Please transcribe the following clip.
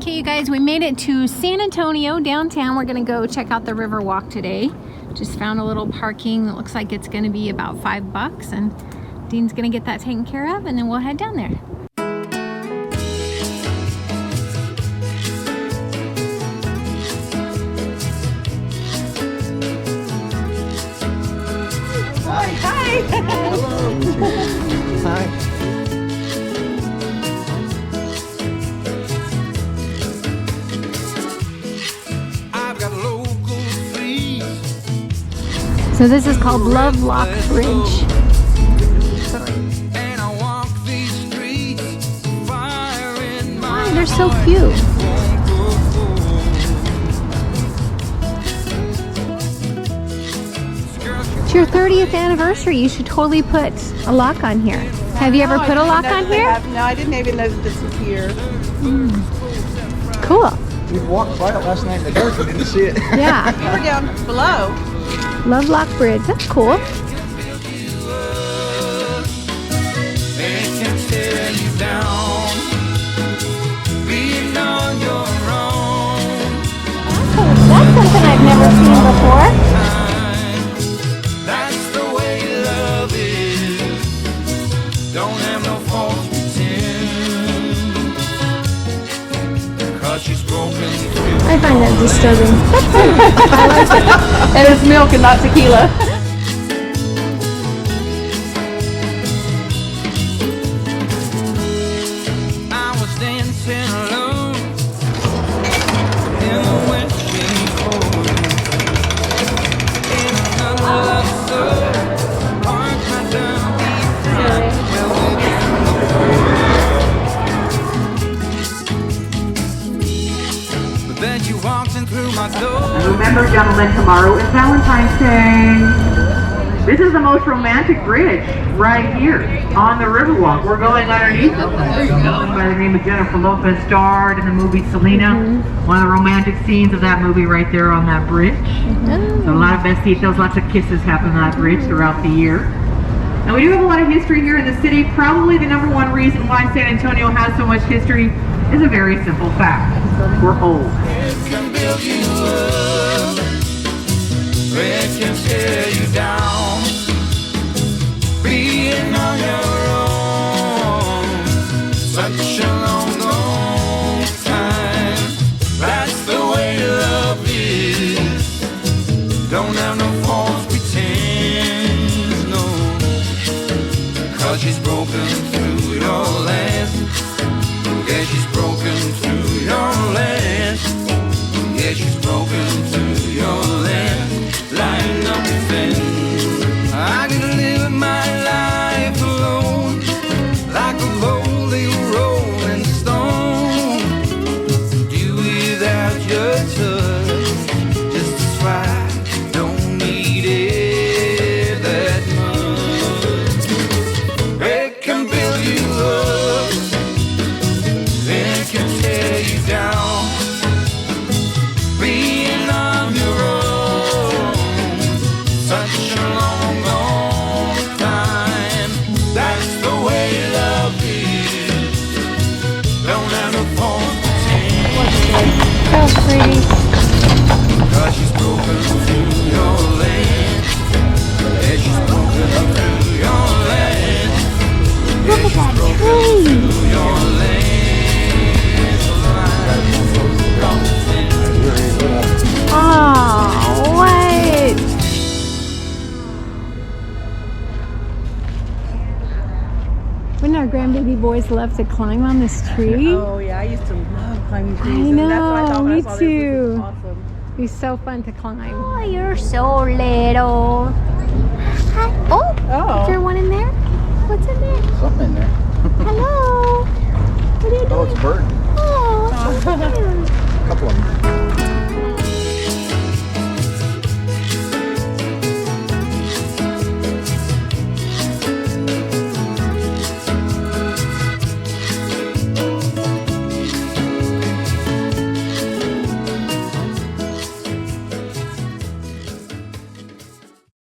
Okay, you guys, we made it to San Antonio downtown. We're gonna go check out the river walk today. Just found a little parking. It looks like it's gonna be about $5, and Dean's gonna get that taken care of, and then we'll head down there. Hi. Hello. Hi. So this is called Love Lock Bridge. Oh, they're so cute. It's your 30th anniversary. You should totally put a lock on here. Have you ever put a lock on here? No, I didn't even know that this was here. Cool. We walked by it last night in the dark and didn't see it. Yeah. We were down below. Love Lock Bridge. That's cool. That's something I've never seen before. That's the way love is. Don't have no false pretend. 'Cause she's broken. I find that disturbing. I like it. And it's milk and not tequila. I was dancing alone in the wishing for in another love story. Heart cut down deep. But then you walked in through my door. Remember, gentlemen, tomorrow is Valentine's Day. This is the most romantic bridge right here on the Riverwalk. We're going underneath it. There's a woman by the name of Jennifer Lopez starred in the movie Selena. One of the romantic scenes of that movie right there on that bridge. So a lot of besitos, lots of kisses happen on that bridge throughout the year. And we do have a lot of history here in the city. Probably the number one reason why San Antonio has so much history is a very simple fact. We're old. It can build you up, it can tear you down. Being on your own, such a long, long time. That's the way love is. Don't have no false pretense, no. 'Cause she's broken through your last. Yeah, she's broken through your last. Yeah, she's broken through your last. Lying up defend. I can live my life alone, like a holy rolling stone. Do without your touch, just as right. Don't need it that much. It can build you up, it can tear you down. Being on your own, such a long, long time. That's the way love is. Don't have no false pretend. So pretty. 'Cause she's broken through your land. Yeah, she's broken through your land. Look at that tree. Through your land. Oh, what? Wouldn't our grandbaby boys love to climb on this tree? Oh yeah, I used to love climbing trees. I And that's what I thought know, when I me saw this. too. This is awesome. It'd be so fun to climb. Oh, you're so little. Oh, is there Oh. one in there? What's in there?